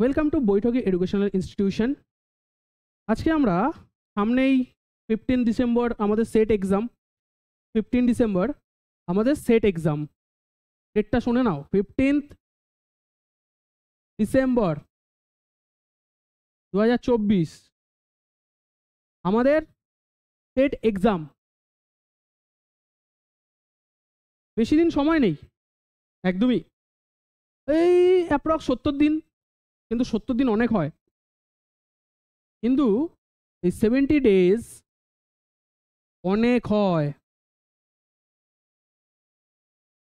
Welcome to বৈঠকি educational institution. আজকে আমরা সামনেই 15 ডিসেম্বর আমাদের সেট এক্সাম। 15 ডিসেম্বর আমাদের সেট এক্সাম, ডেটটা শুনে নাও, 15 ডিসেম্বর 2024 আমাদের সেট এক্সাম। বেশি দিন সময় নেই, একদমই, এই অ্যাপ্রক্স 70 দিন, কিন্তু 70 দিন অনেক হয়, কিন্তু এই 70 ডেজ অনেক হয়।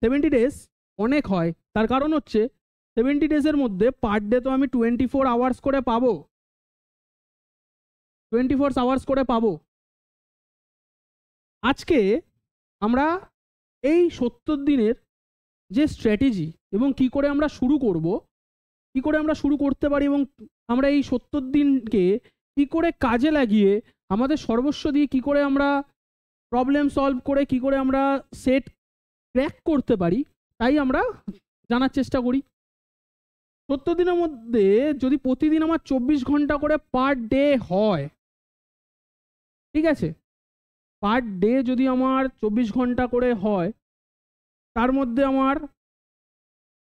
70 ডেজ অনেক হয়, তার কারণ হচ্ছে 70 ডেজের মধ্যে পার ডে তো আমি 24 আওয়ার্স করে পাবো, 24 আওয়ার্স করে পাবো। আজকে আমরা এই 70 দিনের যে স্ট্র্যাটেজি এবং কি করে আমরা শুরু করব, কি করে আমরা শুরু করতে পারি, এবং আমরা এই 70 দিনকে কি করে কাজে লাগিয়ে আমাদের সর্বস্ব দিয়ে কি করে আমরা প্রবলেম সলভ করে কি করে আমরা সেট ক্র্যাক করতে পারি, তাই আমরা জানার চেষ্টা করি। 70 দিনের মধ্যে যদি প্রতিদিন আমার 24 ঘন্টা করে পার ডে হয়, ঠিক আছে, পার ডে যদি আমার 24 ঘন্টা করে হয়, তার মধ্যে আমার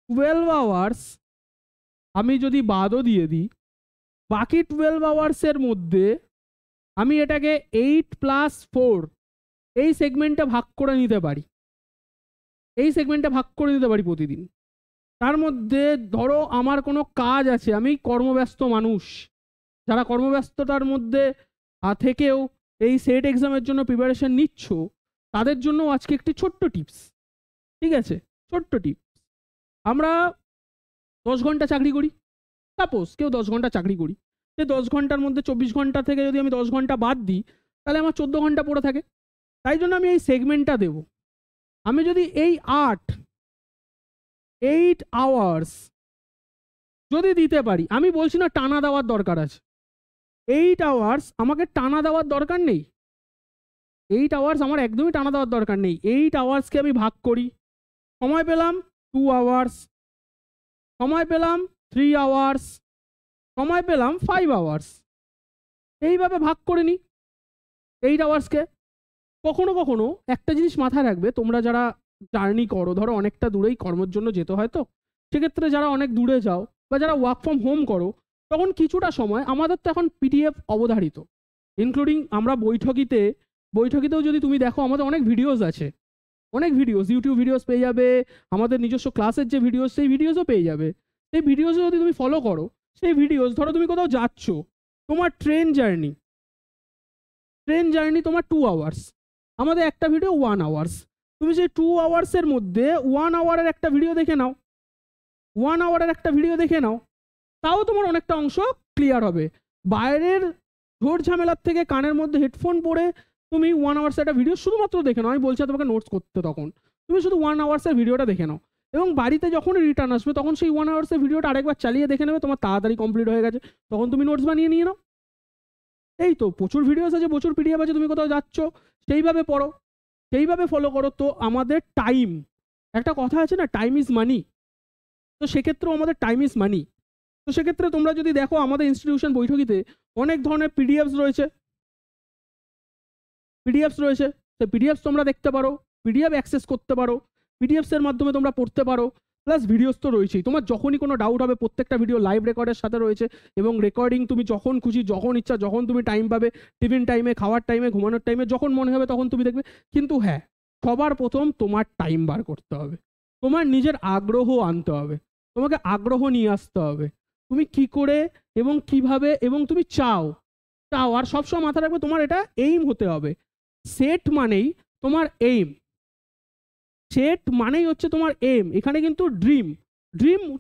12 আওয়ার্স আমি যদি বাদও দিয়ে দিই, বাকি 12 আওয়ার্সের মধ্যে আমি এটাকে 8+4 এই সেগমেন্টে ভাগ করে নিতে পারি, এই সেগমেন্টে ভাগ করে নিতে পারি প্রতিদিন। তার মধ্যে ধরো আমার কোনো কাজ আছে, আমি কর্মব্যস্ত মানুষ, যারা কর্মব্যস্ততার মধ্যে থেকেও এই সেট এক্সামের জন্য প্রিপারেশন নিচ্ছ, তাদের জন্য আজকে একটি ছোট্ট টিপস, ঠিক আছে, ছোট্ট টিপস। আমরা 10 ঘন্টা চাকরি করি, সাপোজ কেউ 10 ঘন্টা চাকরি করি, সে 10 ঘন্টার মধ্যে 24 ঘন্টা থেকে যদি আমি 10 ঘন্টা বাদ দিই, তাহলে আমার 14 ঘন্টা পড়ে থাকে। তাই জন্য আমি এই সেগমেন্টটা দেব। আমি যদি এই 8 আওয়ার্স যদি দিতে পারি, আমি বলছি না টানা দেওয়ার দরকার আছে, 8 আওয়ার্স আমাকে টানা দেওয়ার দরকার নেই, 8 আওয়ার্স আমার একদমই টানা দেওয়ার দরকার নেই। 8 আওয়ার্সকে আমি ভাগ করি, সময় পেলাম 2 আওয়ার্স, সময় পেলাম 3 আওয়ার্স, সময় পেলাম 5 আওয়ার্স, এইভাবে ভাগ করে নিই 8 আওয়ার্সকে। কখনো কখনো একটা জিনিস মাথায় রাখবে, তোমরা যারা জার্নি করো, ধরো অনেকটা দূরেই কর্মের জন্য যেতে হয়, তো সেক্ষেত্রে যারা অনেক দূরে যাও বা যারা ওয়ার্ক ফ্রম হোম করো, তখন কিছুটা সময় আমাদের তো এখন পিডিএফ অবধারিত, ইনক্লুডিং আমরা বৈঠকিতেও যদি তুমি দেখো আমাদের অনেক ভিডিওস আছে, অনেক ভিডিওস, ইউটিউব ভিডিওস পেয়ে যাবে, আমাদের নিজস্ব ক্লাসের যে ভিডিওস সেই ভিডিওসও পেয়ে যাবে। সেই ভিডিওসও যদি তুমি ফলো করো, সেই ভিডিওস, ধরো তুমি কোথাও যাচ্ছ, তোমার ট্রেন জার্নি তোমার 2 আওয়ার্স, আমাদের একটা ভিডিও 1 আওয়ার্স, তুমি সেই 2 আওয়ার্সের মধ্যে 1 আওয়ারের একটা ভিডিও দেখে নাও, 1 আওয়ারের একটা ভিডিও দেখে নাও, তাও তোমার অনেকটা অংশ ক্লিয়ার হবে। বাইরের ঝোড় ঝামেলার থেকে কানের মধ্যে হেডফোন পরে তুমি 1 আওয়ার্সের একটা ভিডিও শুধুমাত্র দেখে নাও, আমি বলছি তোমাকে নোটস করতে, তখন তুমি শুধু 1 আওয়ার্সের ভিডিওটা দেখে নাও, এবং বাড়িতে যখন রিটার্ন আসবে তখন সেই 1 আওয়ার্সের ভিডিওটা আরেকবার চালিয়ে দেখে নেবে, তোমার তাড়াতাড়ি কমপ্লিট হয়ে গেছে, তখন তুমি নোটস বানিয়ে নিয়ে নাও। এই তো প্রচুর ভিডিওস আছে, প্রচুর পিডিএফ আছে, তুমি কোথাও যাচ্ছ সেইভাবে পড়ো, সেইভাবে ফলো করো। তো আমাদের টাইম, একটা কথা আছে না, টাইম ইজ মানি, তো সেক্ষেত্রেও আমাদের টাইম ইজ মানি। তো সেক্ষেত্রে তোমরা যদি দেখো আমাদের ইনস্টিটিউশন বৈঠকিতে অনেক ধরনের পিডিএফস রয়েছে, সেই পিডিএফস তোমরা দেখতে পারো, পিডিএফ অ্যাক্সেস করতে পারো, পিডিএফস এর মাধ্যমে তোমরা পড়তে পারো, প্লাস ভিডিওস তো রয়েছেই। তোমার যখনই কোনো ডাউট হবে, প্রত্যেকটা ভিডিও লাইভ রেকর্ডের সাথে রয়েছে, এবং রেকর্ডিং তুমি যখন খুশি, যখন ইচ্ছা, যখন তুমি টাইম পাবে, টিফিন টাইমে, খাওয়ার টাইমে, ঘুমানোর টাইমে, যখন মনে হবে তখন তুমি দেখবে। কিন্তু হ্যাঁ, সবার প্রথম তোমার টাইম বার করতে হবে, তোমার নিজের আগ্রহ আনতে হবে, তোমাকে আগ্রহ নিয়ে আসতে হবে, তুমি কি করে এবং কিভাবে এবং তুমি চাও, আর সবসময় মাথায় রাখবে তোমার এটা এইম হতে হবে। সেট মানেই তোমার এইম, সেট মানেই হচ্ছে তোমার এম। এখানে কিন্তু ড্রিম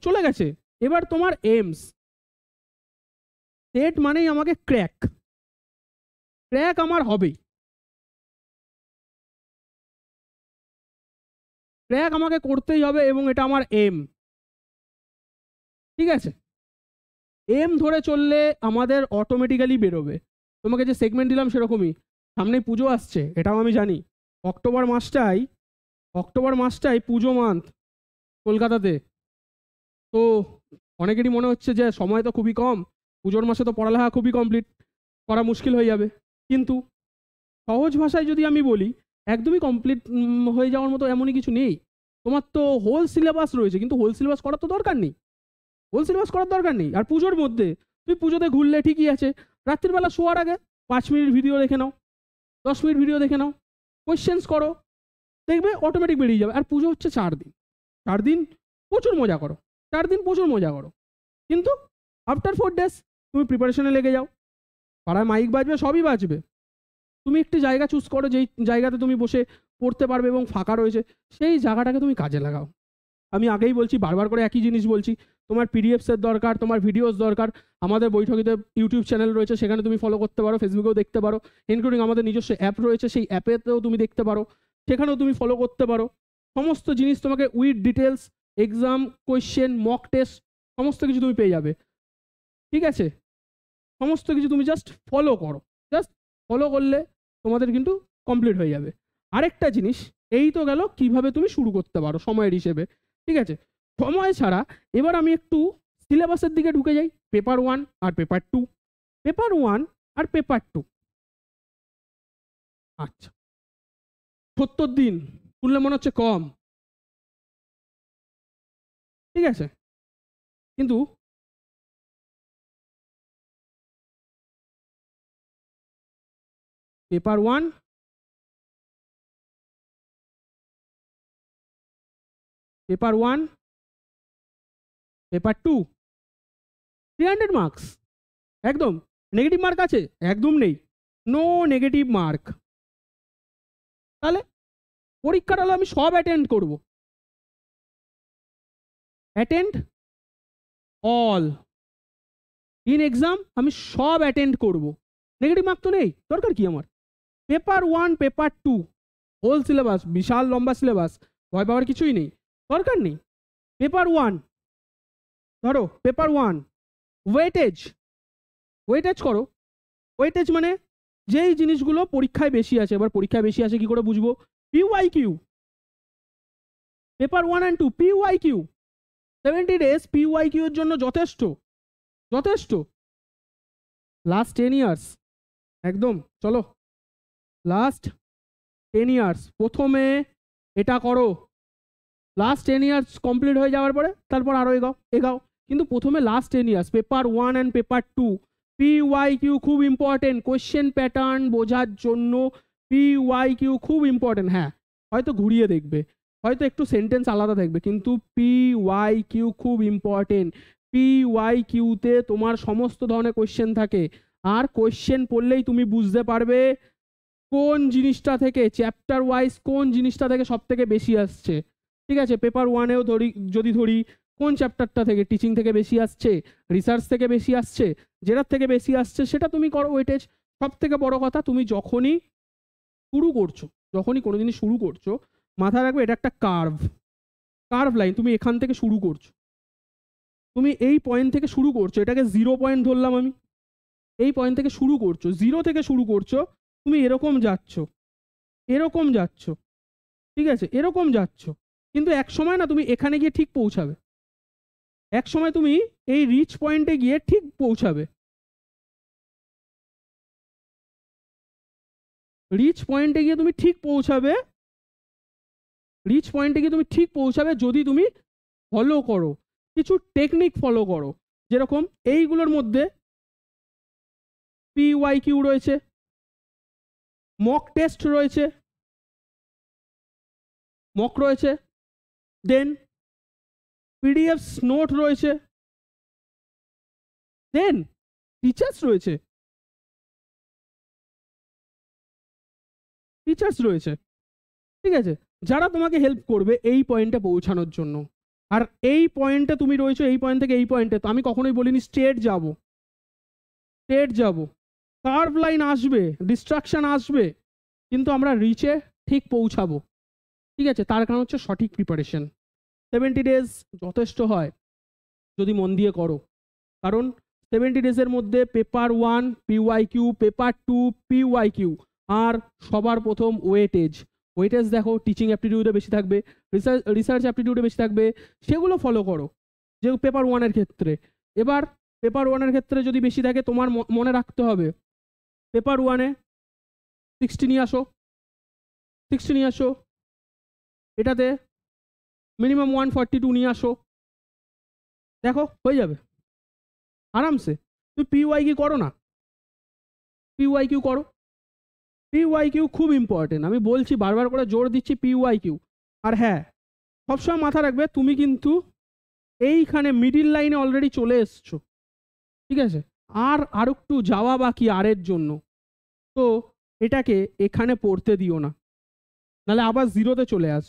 চলে গেছে, এবার তোমার এইমস। সেট মানেই আমাকে ক্র্যাক আমার হবেই, ক্র্যাক আমাকে করতেই হবে, এবং এটা আমার এম, ঠিক আছে। এম ধরে চললে আমাদের অটোমেটিক্যালি বেরোবে। তোমাকে যে সেগমেন্ট দিলাম সেরকমই, সামনে পুজো আসছে, এটাও আমি জানি, অক্টোবর মাসটাই পুজো মান্থ কলকাতাতে। তো অনেকেরই মনে হচ্ছে যে সময় তো খুবই কম, পুজোর মাসে তো পড়ালেখা খুবই কমপ্লিট করা মুশকিল হয়ে যাবে। কিন্তু সহজ ভাষায় যদি আমি বলি, একদমই কমপ্লিট হয়ে যাওয়ার মতো এমনই কিছু নেই। তোমার তো হোল সিলেবাস রয়েছে, কিন্তু হোল সিলেবাস করার তো দরকার নেই। হোল সিলেবাস করার দরকার নেই। আর পুজোর মধ্যে তুমি পুজোতে ঘুরলে ঠিকই আছে, রাত্রিবেলা শোয়ার আগে 5 মিনিট ভিডিও দেখে নাও, 10 মিনিট ভিডিও দেখে নাও, কোয়েশ্চেন্স করো, দেখবে অটোমেটিক বেরিয়ে যাবে। আর পুজো হচ্ছে 4 দিন, 4 দিন প্রচুর মজা করো, 4 দিন প্রচুর মজা করো। কিন্তু আফটার 4 ডেজ তুমি প্রিপারেশনে লেগে যাও, পাড়ায় মাইক বাজবে, সবই বাজবে, তুমি একটি জায়গা চুজ করো যেই জায়গাতে তুমি বসে পড়তে পারবে এবং ফাঁকা রয়েছে, সেই জায়গাটাকে তুমি কাজে লাগাও। আমি আগেই বলছি, বারবার করে একই জিনিস বলছি, তোমার পিডিএফসের দরকার, তোমার ভিডিওস দরকার। আমাদের বৈঠকিতে ইউটিউব চ্যানেল রয়েছে, সেখানে তুমি ফলো করতে পারো, ফেসবুকেও দেখতে পারো, ইনক্লুডিং আমাদের নিজস্ব অ্যাপ রয়েছে, সেই অ্যাপেতেও তুমি দেখতে পারো, সেখানেও তুমি ফলো করতে পারো। সমস্ত জিনিস তোমাকে with details, exam, question, mock test, সমস্ত কিছু তুমি পেয়ে যাবে। ঠিক আছে, সমস্ত কিছু তুমি জাস্ট ফলো করো, জাস্ট ফলো করলে তোমাদের কিন্তু কমপ্লিট হয়ে যাবে। আরেকটা জিনিস, এই তো গেল কিভাবে তুমি শুরু করতে পারো সময়ের হিসেবে। ঠিক আছে, সময় ছাড়া এবার আমি একটু সিলেবাসের দিকে ঢুকে যাই। পেপার 1 আর পেপার 2, পেপার 1 আর পেপার 2। আচ্ছা, 70 দিন শুনলে মনে হচ্ছে কম, ঠিক আছে, কিন্তু পেপার 1, পেপার 1, পেপার 2 300 মার্কস, একদম। নেগেটিভ মার্ক আছে? একদম নেই, নো নেগেটিভ মার্ক। তাহলে পরীক্ষাটা হলো আমি সব অ্যাটেন্ড করব, অ্যাটেন্ড অল ইন এক্সাম, আমি সব অ্যাটেন্ড করব, নেগেটিভ মার্ক তো নেই, দরকার কি আমার? পেপার 1, পেপার 2 হোল সিলেবাস, বিশাল লম্বা সিলেবাস, ভয় পাওয়ার কিছুই নেই, দরকার নেই। পেপার 1, ধরো পেপার 1 ওয়েটেজ, ওয়েটেজ করো। ওয়েটেজ মানে যেই জিনিসগুলো পরীক্ষায় বেশি আছে। এবার পরীক্ষায় বেশি আছে কি করে বুঝবো? PYQ, paper 1 and 2 PYQ, 70 days PYQ এর জন্য যথেষ্ট, যথেষ্ট। লাস্ট 10 ইয়ার্স, একদম চলো লাস্ট 10 ইয়ার্স প্রথমে এটা করো, লাস্ট 10 ইয়ার্স কমপ্লিট হয়ে যাওয়ার পরে তারপর আরও এগাও, এগাও, কিন্তু প্রথমে last 10 years, paper 1 and paper 2 PYQ খুব ইম্পর্টেন্ট, কোয়েশ্চেন প্যাটার্ন বোঝার জন্য পিওয়াইকিউ খুব ইম্পর্টেন্ট। হ্যাঁ, হয়তো ঘুরিয়ে দেখবে, হয়তো একটু সেন্টেন্স আলাদা দেখবে, কিন্তু পিওয়াইকিউ খুব ইম্পর্টেন্ট। পিওয়াইকিউতে তোমার সমস্ত ধরনের কোয়েশ্চেন থাকে, আর কোয়েশ্চেন পড়লেই তুমি বুঝতে পারবে কোন জিনিসটা থেকে চ্যাপ্টার ওয়াইজ কোন জিনিসটা থেকে সব থেকে বেশি আসছে। ঠিক আছে, পেপার 1এও যদি ধরি, কোন চ্যাপ্টারটা থেকে টিচিং থেকে বেশি আসছে, রিসার্চ থেকে বেশি আসছে, যেটার থেকে বেশি আসছে সেটা তুমি করো ওয়েটেজ। সব থেকে বড় কথা, তুমি যখনই শুরু করছো, যখনই কোনো জিনিস শুরু করছো, মাথায় রাখবে এটা একটা কার্ভ, কার্ভ লাইন। তুমি এখান থেকে শুরু করছো, তুমি এই পয়েন্ট থেকে শুরু করছো, এটাকে 0 পয়েন্ট ধরলাম আমি, এই পয়েন্ট থেকে শুরু করছো, 0 থেকে শুরু করছো, তুমি এরকম যাচ্ছ, এরকম যাচ্ছ, ঠিক আছে, এরকম যাচ্ছ, কিন্তু এক সময় না তুমি এখানে গিয়ে ঠিক পৌঁছাবে, এক সময় তুমি এই রিচ পয়েন্টে গিয়ে ঠিক পৌঁছাবে, রিচ পয়েন্টে গিয়ে তুমি ঠিক পৌঁছাবে, রিচ পয়েন্টে গিয়ে তুমি ঠিক পৌঁছাবে যদি তুমি ফলো করো, কিছু টেকনিক ফলো করো। যেরকম এইগুলোর মধ্যে পিওয়াইকিউ রয়েছে, মক টেস্ট রয়েছে, মক রয়েছে, দেন পিডিএফ নোট রয়েছে, দেন টিচার্স রয়েছে, টিচার্স রয়েছে, ঠিক আছে, যারা তোমাকে হেল্প করবে এই পয়েন্টে পৌঁছানোর জন্য। আর এই পয়েন্টে তুমি রয়েছো, এই পয়েন্ট থেকে এই পয়েন্টে, তো আমি কখনোই বলিনি স্ট্রেট যাব, স্ট্রেট যাব, কার্ভ লাইন আসবে, ডিস্ট্রাকশন আসবে, কিন্তু আমরা রিচে ঠিক পৌঁছাবো। ঠিক আছে, তার কারণ হচ্ছে সঠিক প্রিপারেশন। 70 ডেজ যথেষ্ট হয় যদি মন দিয়ে করো, কারণ 70 ডেজের মধ্যে পেপার 1 পিওয়াইকিউ, পেপার 2 পিওয়াইকিউ, আর সবার প্রথম ওয়েটেজ। ওয়েটেজ দেখো টিচিং অ্যাপটিটিউডে বেশি থাকবে, রিসার্চ অ্যাপটিটিউডে বেশি থাকবে, সেগুলো ফলো করো। যে পেপার ওয়ানের ক্ষেত্রে। এবার পেপার ওয়ানের ক্ষেত্রে যদি বেশি থাকে তোমার মনে রাখতে হবে পেপার ওয়ানে 60 নিয়ে আসো, 60 নিয়ে আসো, এটাতে মিনিমাম 142 নিয়ে আসো, দেখো হয়ে যাবে আরামসে। তুমি পিওয়াই কিউ করো না, পিওয়াই কিউ করো, পিওয়াই কিউ খুব ইম্পর্টেন্ট, আমি বলছি বারবার করে জোর দিচ্ছি পিওয়াই কিউ। আর হ্যাঁ, সবসময় মাথা রাখবে তুমি কিন্তু এইখানে মিডিল লাইনে অলরেডি চলে এসছো, ঠিক আছে, আর একটু যাওয়া বাকি আরের জন্য, তো এটাকে এখানে পড়তে দিও না, নাহলে আবার জিরোতে চলে আস।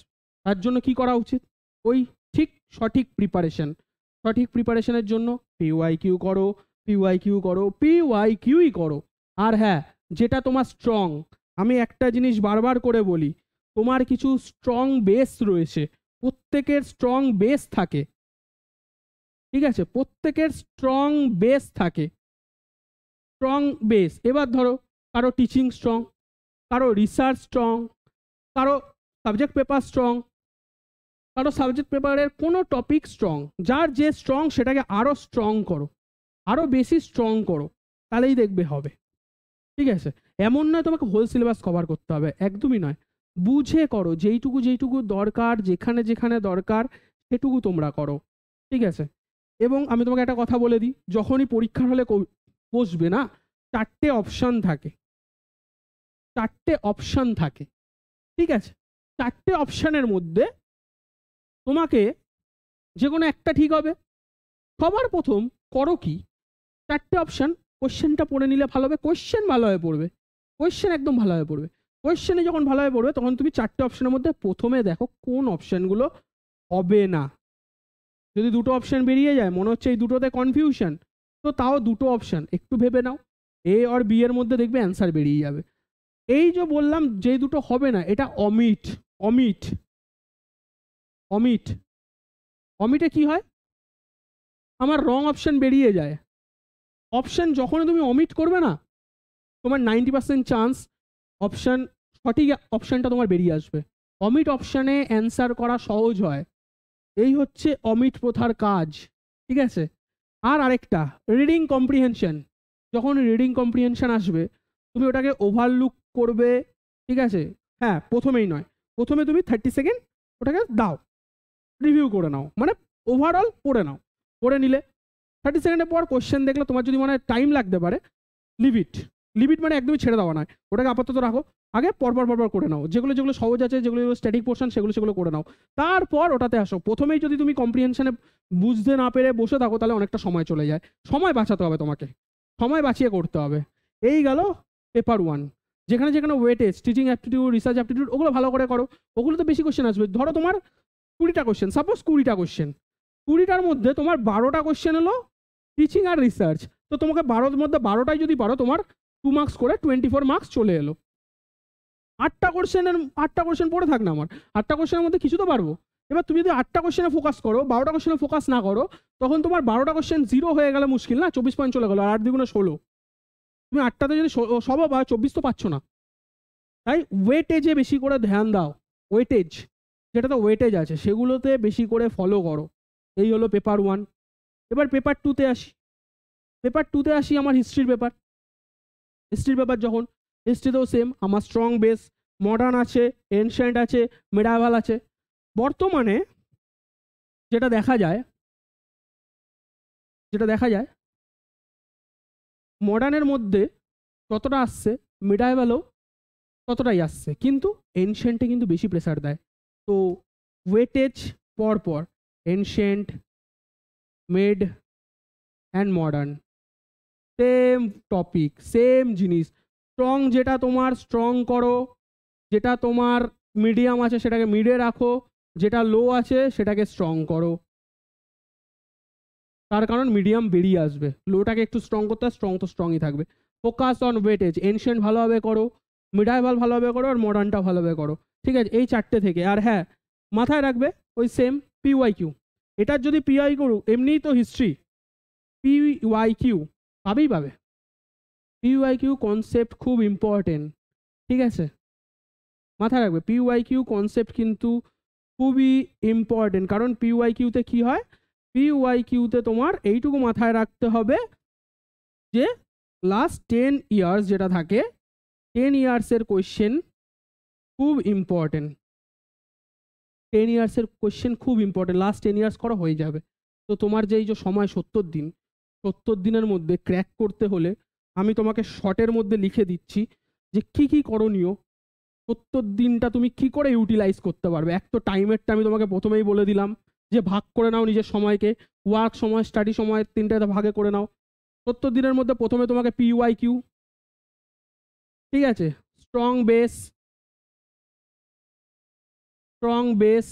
তার জন্য কি করা উচিত, ওই ঠিক সঠিক প্রিপারেশন, সঠিক প্রিপারেশনের জন্য পিওয়াই কিউ করো, পিওয়াই কিউ করো, পিওয়াই কিউই করো। আর হ্যাঁ, যেটা তোমার স্ট্রং, আমি একটা জিনিস বারবার করে বলি, তোমার কিছু স্ট্রং বেস রয়েছে, প্রত্যেকের স্ট্রং বেস থাকে, ঠিক আছে, প্রত্যেকের স্ট্রং বেস থাকে, স্ট্রং বেস। এবার ধরো কারো টিচিং স্ট্রং, কারো রিসার্চ স্ট্রং, কারো সাবজেক্ট পেপার স্ট্রং, কারো সাবজেক্ট পেপারের কোনো টপিক স্ট্রং, যার যে স্ট্রং সেটাকে আরও স্ট্রং করো, আরও বেশি স্ট্রং করো, তাহলেই দেখবে হবে, ঠিক আছে। এমন নয় তোমাকে হোল সিলেবাস কভার করতে হবে, একদমই নয়, বুঝে করো, যেইটুকু যেইটুকু দরকার, যেখানে যেখানে দরকার সেটুকু তোমরা করো, ঠিক আছে। এবং আমি তোমাকে একটা কথা বলে দিই, যখনই পরীক্ষার হলে বসবে না, 4টে অপশান থাকে, 4টে অপশান থাকে, ঠিক আছে। 4টে অপশানের মধ্যে তোমাকে যে কোনো একটা ঠিক হবে। সবার প্রথম করো কি, 4টে অপশান কোশ্চেনটা পড়ে নিলে ভালো হবে, কোশ্চেন ভালোভাবে পড়বে, কোশ্চেন একদম ভালোভাবে পড়বে, কোশ্চেনে যখন ভালোভাবে পড়বে তখন তুমি 4টে অপশানের মধ্যে প্রথমে দেখো কোন অপশানগুলো হবে না। যদি দুটো অপশান বেরিয়ে যায় মনে হচ্ছে এই দুটোতে কনফিউশন, তো তাও দুটো অপশান একটু ভেবে নাও, এ আর বি এর মধ্যে দেখবে অ্যান্সার বেরিয়ে যাবে। এই যে বললাম যে দুটো হবে না, এটা অমিট, অমিট, অমিট, অমিটে কি হয়, আমার রং অপশান বেরিয়ে যায়। অপশান যখন তুমি অমিট করবে না, তোমার 90% চান্স অপশান সঠিক অপশানটা তোমার বেরিয়ে আসবে। অমিট অপশানে অ্যান্সার করা সহজ হয়, এই হচ্ছে অমিট প্রথার কাজ, ঠিক আছে। আর আরেকটা রিডিং কম্প্রিহেনশন, যখন রিডিং কম্প্রিহেনশন আসবে তুমি ওটাকে ওভারলুক করবে, ঠিক আছে। হ্যাঁ, প্রথমেই নয়, প্রথমে তুমি 30 সেকেন্ড ওটাকে দাও, রিভিউ করে নাও, মানে ওভারঅল পড়ে নাও, পড়ে নিলে 30 সেকেন্ডের পর কোশ্চেন দেখলে তোমার যদি মনে হয় টাইম লাগতে পারে, লিমিট, লিমিট মানে একদমই ছেড়ে দেওয়া নয়, ওটাকে আপাতত রাখো, আগে পরপর পরপর করে নাও, যেগুলো যেগুলো সহজ আছে, যেগুলো স্ট্যাটিক পোর্শন সেগুলো সেগুলো করে নাও, তারপর ওটাতে আসো। প্রথমেই যদি তুমি কম্প্রিহেনশনে বুঝতে না পেরে বসে থাকো তাহলে অনেকটা সময় চলে যায়, সময় বাঁচাতে হবে তোমাকে, সময় বাঁচিয়ে করতে হবে। এই গেল পেপার ওয়ান, যেখানে যেখানে weightage, teaching aptitude, research aptitude, ওগুলো ভালো করে করো, ওগুলোতে বেশি কোশ্চেন আসবে। ধরো তোমার 20টা কোশ্চেন, সাপোজ 20টা কোশ্চেন, 20টার মধ্যে তোমার 12টা কোশ্চেন হলো টিচিং আর রিসার্চ, তো তোমাকে 12টার মধ্যে 12টাই যদি পারো তোমার 2 মার্কস করে 24 মার্কস চলে এলো। 8টা কোশ্চেন পড়ে থাক না, আমার 8টা কোশ্চেনের মধ্যে কিছু তো পারবো। এবার তুমি যদি 8টা কোশ্চেনে ফোকাস করো, 12টা কোশ্চেনে ফোকাস না করো, তখন তোমার 12টা কোশ্চেন জিরো হয়ে গেলে মুশকিল না, 24 পয়েন্ট চলে গেলো, আর 8 দ্বিগুণে 16, তুমি 8টাতে যদি সব বা 24 তো পাচ্ছ না। তাই ওয়েটেজে বেশি করে ধ্যান দাও, ওয়েটেজ, যেটাতে ওয়েটেজ আছে সেগুলোতে বেশি করে ফলো করো। এই হলো পেপার ওয়ান। এবার পেপার টুতে আসি, পেপার টুতে আসি আমার হিস্ট্রির পেপার। হিস্ট্রির পেপার যখন, হিস্ট্রিতেও সেম, আমার স্ট্রং বেস, মডার্ন আছে, এনশিয়েন্ট আছে, মেডাইভাল আছে। বর্তমানে যেটা দেখা যায়, মডার্নের মধ্যে যতটা আসছে মেডাইভালও ততটাই আসছে, কিন্তু এনশিয়েন্টে কিন্তু বেশি প্রেসার দেয়। তো ওয়েটেজ পরপর ancient, made and modern, same topic, same জিনিস। স্ট্রং যেটা তোমার স্ট্রং করো, যেটা তোমার মিডিয়াম আছে সেটাকে মিডে রাখো, যেটা লো আছে সেটাকে স্ট্রং করো, তার কারণ মিডিয়াম বেরিয়ে আসবে, লোটাকে একটু স্ট্রং করতে হয়, স্ট্রং তো স্ট্রংই থাকবে। ফোকাস অন ওয়েটেজ, এনশিয়েন্ট ভালোভাবে করো, মিডাইভাল ভালোভাবে করো, আর মডার্নটা ভালোভাবে করো, ঠিক আছে, এই 4টে থেকে। আর হ্যাঁ, মাথায় রাখবে ওই সেম পিওয়াই কিউ, এটার যদি পিওয়াই করু, এমনিই তো হিস্ট্রি পিওয়াই কিউ পাবেই পাবে, পিওয়াই কিউ কনসেপ্ট খুব ইম্পর্টেন্ট, ঠিক আছে, মাথায় রাখবে পিওয়াই কিউ কনসেপ্ট কিন্তু খুবই ইম্পর্টেন্ট। কারণ পিওয়াই কিউতে কি হয়, পিওয়াইকিউতে তোমার এইটুকু মাথায় রাখতে হবে যে লাস্ট 10 ইয়ার্স যেটা থাকে 10 ইয়ার্সের কোয়েশ্চেন খুব ইম্পর্টেন্ট। 10 ইয়ার্সের কোয়েশ্চেন খুব ইম্পর্টেন্ট, লাস্ট 10 ইয়ার্স করা হয়ে যাবে। তো তোমার যে এই যে সময় 70 দিন, 70 দিনের মধ্যে ক্র্যাক করতে হলে আমি তোমাকে শর্টের মধ্যে লিখে দিচ্ছি যে কি কি করণীয়, 70 দিনটা তুমি কি করে ইউটিলাইজ করতে পারবে। এক তো টাইমেরটা আমি তোমাকে প্রথমেই বলে দিলাম যে ভাগ করে নাও নিজের সময়কে, ওয়ার্ক সময়, স্টাডি সময়, তিনটাতে ভাগে করে নাও। 70 দিনের মধ্যে প্রথমে তোমাকে পিওয়াইকিউ, ঠিক আছে, স্ট্রং বেস, স্ট্রং বেস,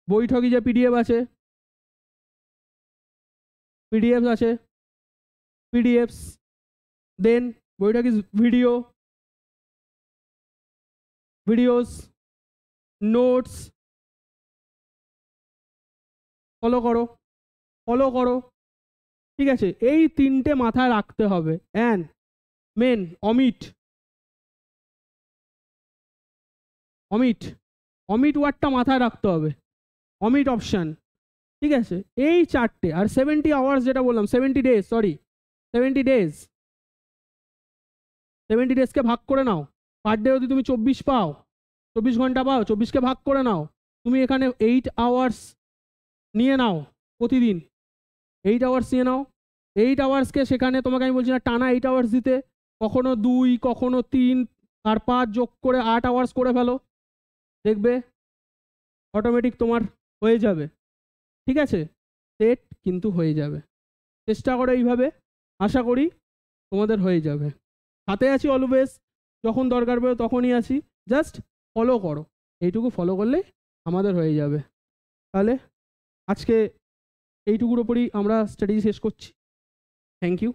বৈঠকি যে পিডিএফ আছে, পিডিএফ আছে, পিডিএফস, দেন বৈঠকি ভিডিও, ভিডিওস, নোটস, ফলো করো, ফলো করো, ঠিক আছে। এই তিনটে মাথায় রাখতে হবে। And main omit, omit, omit ওয়ার্ডটা মাথায় রাখতে হবে, অমিট অপশান, ঠিক আছে। এই চারটে, আর 70 আওয়ার্স যেটা বললাম, 70 ডেজ, সরি 70 ডেজ, 70 ডেজকে ভাগ করে নাও। পার ডে যদি তুমি 24 পাও, 24 ঘন্টা পাও, 24কে ভাগ করে নাও। তুমি এখানে 8 আওয়ার্স নিয়ে নাও প্রতিদিন, 8 আওয়ার্স নিয়ে নাও। 8 আওয়ার্সকে সেখানে তোমাকে আমি বলছি না টানা 8 আওয়ার্স দিতে, কখনো 2, কখনো 3 আর 5 যোগ করে 8 আওয়ার্স করে ফেলো, দেখবে অটোমেটিক তোমার হয়ে যাবে, ঠিক আছে। সেট কিন্তু হয়ে যাবে, চেষ্টা করো এইভাবে, আশা করি তোমাদের হয়ে যাবে। হাতে আছি অলওয়েজ, যখন দরকার পড়ে তখনই আছি, জাস্ট ফলো করো, এইটুকু ফলো করলেই আমাদের হয়ে যাবে। তাহলে আজকে এইটুকুর ওপরই আমরা স্টাডি শেষ করছি। Thank you.